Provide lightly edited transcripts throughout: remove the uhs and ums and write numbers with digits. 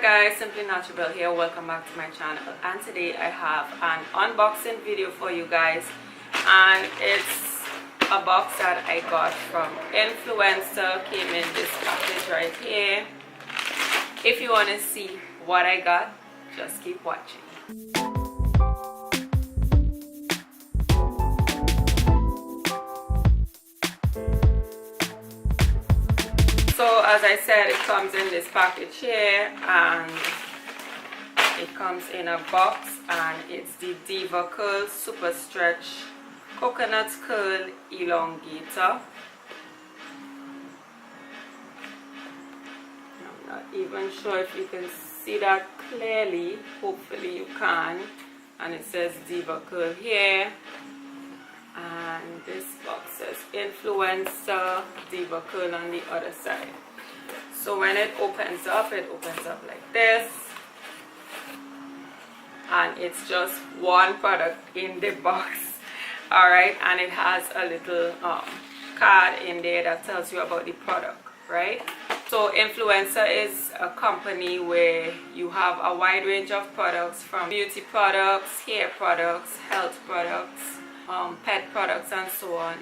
guys, simply Naturabelle here. Welcome back to my channel, and today I have an unboxing video for you guys, and it's a box that I got from Influenster. Came in this package right here. If you want to see what I got, just keep watching. So as I said, it comes in this package here, and it comes in a box, and it's the DevaCurl Super Stretch Coconut Curl Elongator. I'm not even sure if you can see that clearly. Hopefully you can. And it says DevaCurl here. And this box says Influenster DevaCurl on the other side. So when it opens up like this, and it's just one product in the box. Alright, and it has a little card in there that tells you about the product, right? So Influenster is a company where you have a wide range of products, from beauty products, hair products, health products, pet products, and so on,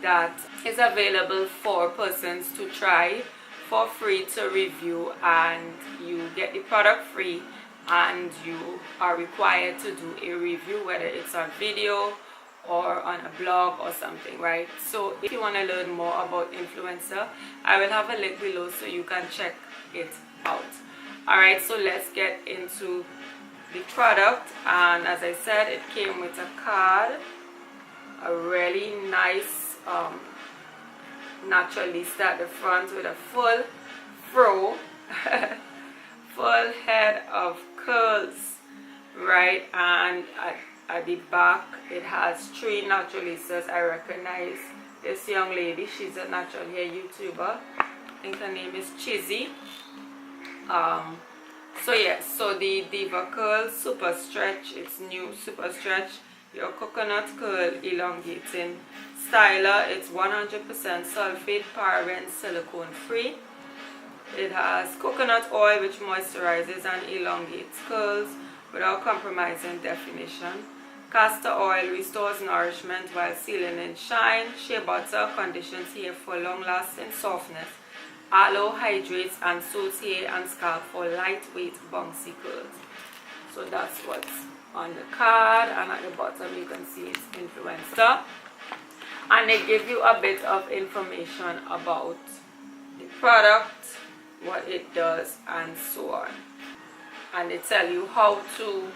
that is available for persons to try for free, to review, and you get the product free, and you are required to do a review, whether it's on video or on a blog or something, right? So if you want to learn more about Influencer, I will have a link below so you can check it out. Alright, so let's get into the product. And as I said, it came with a card, a really nice Naturalista at the front with a full fro full head of curls, right? And at the back it has 3 naturalistas. I recognize this young lady. She's a natural hair YouTuber. I think her name is Chizzy. So yes, so the DevaCurl Super Stretch, it's new Super Stretch, your coconut curl elongating styler. It's 100% sulfate, paraben, silicone free. It has coconut oil, which moisturizes and elongates curls without compromising definition. Castor oil restores nourishment while sealing in shine. Shea butter conditions hair for long-lasting softness. Aloe hydrates and soothes hair and scalp for lightweight, bouncy curls. So that's what's on the card, and at the bottom you can see it's Influencer, and they give you a bit of information about the product, what it does, and so on, and they tell you how to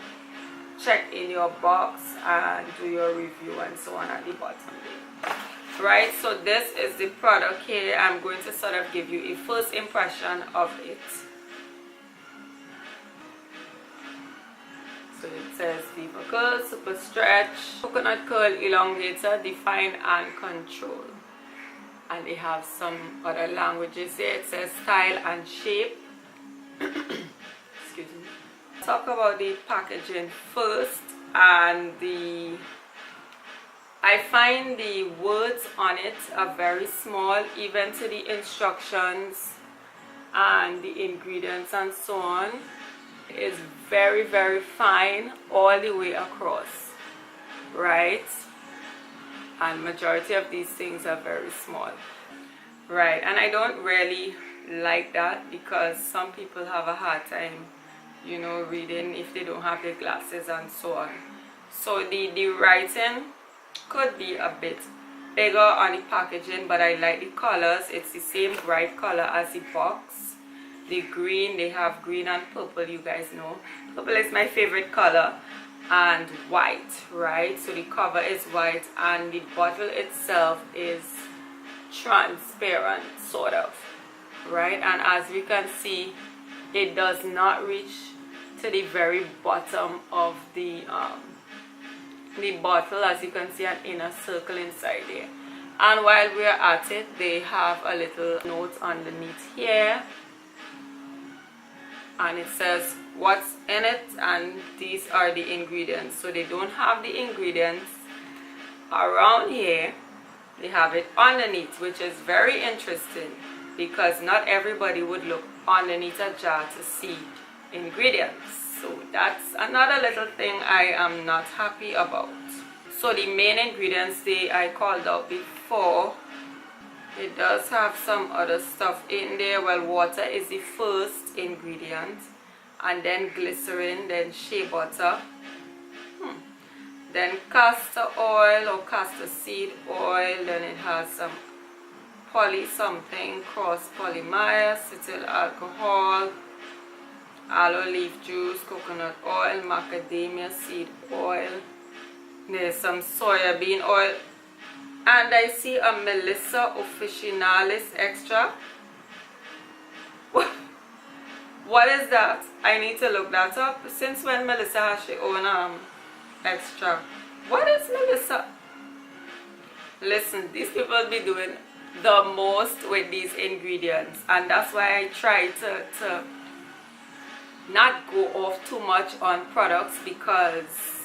check in your box and do your review and so on at the bottom there. Right, so this is the product here. I'm going to sort of give you a first impression of it. So it says DevaCurl Super Stretch Coconut Curl Elongator, Define and Control. And they have some other languages here. It says Style and Shape. Excuse me. Talk about the packaging first, and I find the words on it are very small, even to the instructions and the ingredients and so on. Is very, very fine all the way across, right? And majority of these things are very small, right? And I don't really like that, because some people have a hard time, you know, reading if they don't have their glasses and so on. So the writing could be a bit bigger on the packaging, but I like the colors. It's the same bright color as the box. The green, they have green and purple, you guys know. Purple is my favorite color, and white, right? So the cover is white, and the bottle itself is transparent, sort of, right? And as we can see, it does not reach to the very bottom of the bottle. As you can see, an inner circle inside there. And while we're at it, they have a little note underneath here, and it says what's in it, and these are the ingredients. So they don't have the ingredients around here, they have it underneath, which is very interesting, because not everybody would look underneath a jar to see ingredients. So that's another little thing I am not happy about. So the main ingredients I called out before, it does have some other stuff in there. Well, water is the first ingredient, and then glycerin, then shea butter, then castor oil or castor seed oil, then it has some poly something, cross polymer, cetyl alcohol, aloe leaf juice, coconut oil, macadamia seed oil, there's some soya bean oil, and I see a Melissa officinalis extra. What is that? I need to look that up. Since when Melissa has her own extra? What is Melissa? Listen, these people be doing the most with these ingredients, and that's why I try to not go off too much on products, because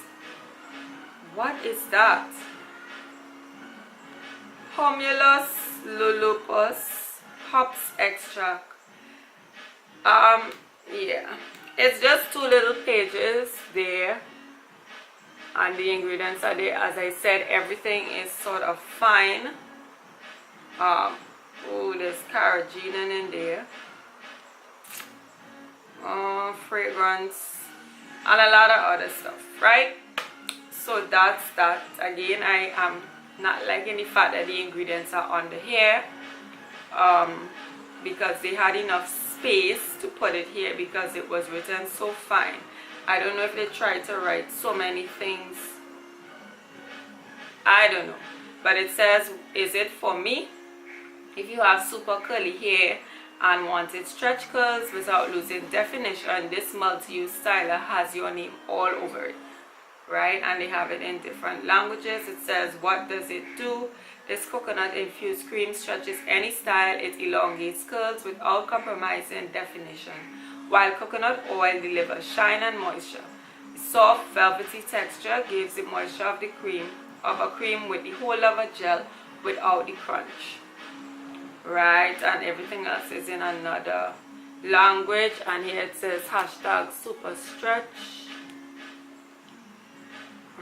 what is that? Humulus lupus hops extract. Yeah, it's just 2 little pages there, and the ingredients are there. As I said, everything is sort of fine. Oh, there's carrageenan in there, fragrance, and a lot of other stuff, right? So that's that. Again, I am not liking the fact that the ingredients are under here, because they had enough space to put it here because it was written so fine. I don't know if they tried to write so many things, I don't know, but it says, is it for me? If you have super curly hair and wanted stretch curls without losing definition, this multi-use styler has your name all over it, right? And they have it in different languages. It says, what does it do? This coconut infused cream stretches any style. It elongates curls without compromising definition, while coconut oil delivers shine and moisture. The soft velvety texture gives the moisture of the cream a cream with the whole of a gel without the crunch, right? And everything else is in another language, and here it says hashtag super stretch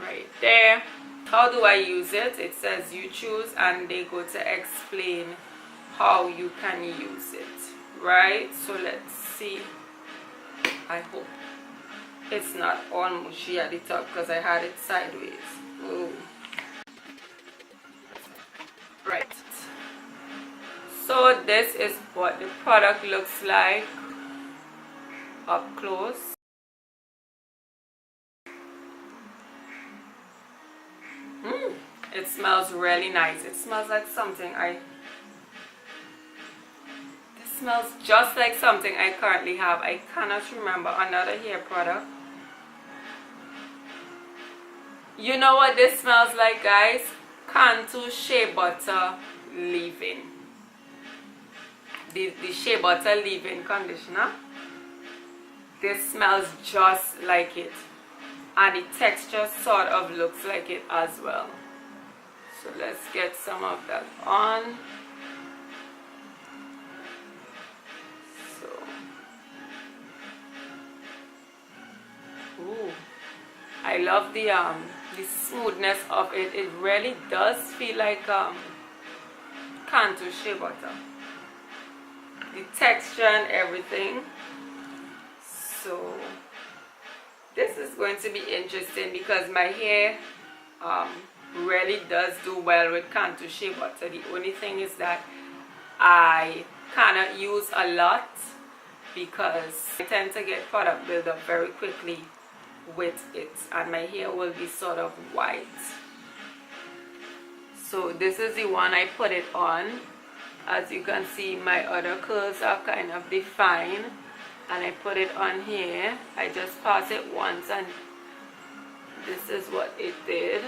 right there. How do I use it? It says you choose, and they go to explain how you can use it, right? So let's see. I hope it's not all mushy at the top because I had it sideways. Ooh. Right. So this is what the product looks like up close. It smells really nice. It smells like something this smells just like something I currently have. I cannot remember another hair product. You know what this smells like, guys? Cantu Shea Butter Leave-In. The Shea Butter Leave-In conditioner. This smells just like it, and the texture sort of looks like it as well. So let's get some of that on. So, ooh, I love the smoothness of it. It really does feel like Cantu Shea Butter. The texture and everything. So this is going to be interesting because my hair really does do well with Cantu Shea Butter. The only thing is that I cannot use a lot because I tend to get product buildup very quickly with it, and my hair will be sort of white. So this is the one I put it on. As you can see, my other curls are kind of defined, and I put it on here. I just pass it once, and this is what it did.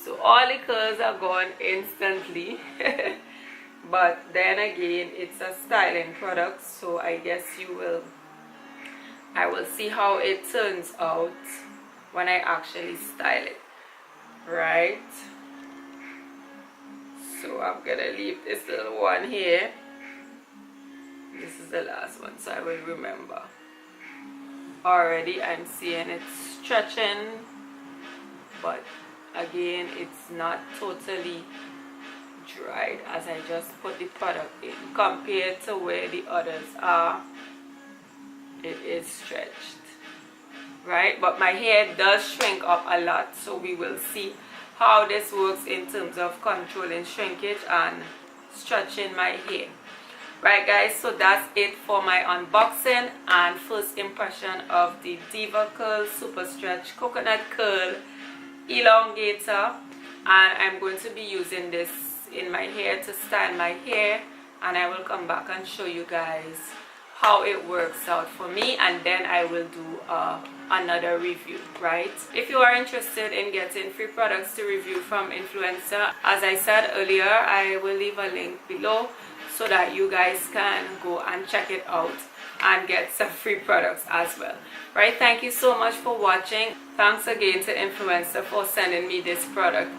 So all the curls are gone instantly. But then again, it's a styling product, so I guess I will see how it turns out when I actually style it, right? So I'm gonna leave this little one here. This is the last one, so I will remember. Already I'm seeing it stretching, but again it's not totally dried as I just put the product in. Compared to where the others are, it is stretched, right? But my hair does shrink up a lot, so we will see how this works in terms of controlling shrinkage and stretching my hair. Right guys, so that's it for my unboxing and first impression of the DevaCurl Super Stretch Coconut Curl Elongator, and I'm going to be using this in my hair to style my hair, and I will come back and show you guys how it works out for me, and then I will do another review, right? If you are interested in getting free products to review from Influenster, as I said earlier, I will leave a link below so that you guys can go and check it out and get some free products as well, right? Thank you so much for watching. Thanks again to Influenster for sending me this product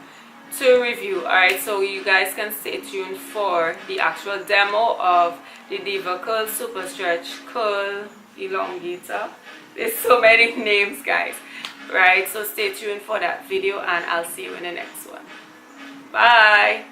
to review. Alright, so you guys can stay tuned for the actual demo of the DevaCurl Super Stretch Curl Elongator. There's so many names, guys, right? So stay tuned for that video, and I'll see you in the next one. Bye.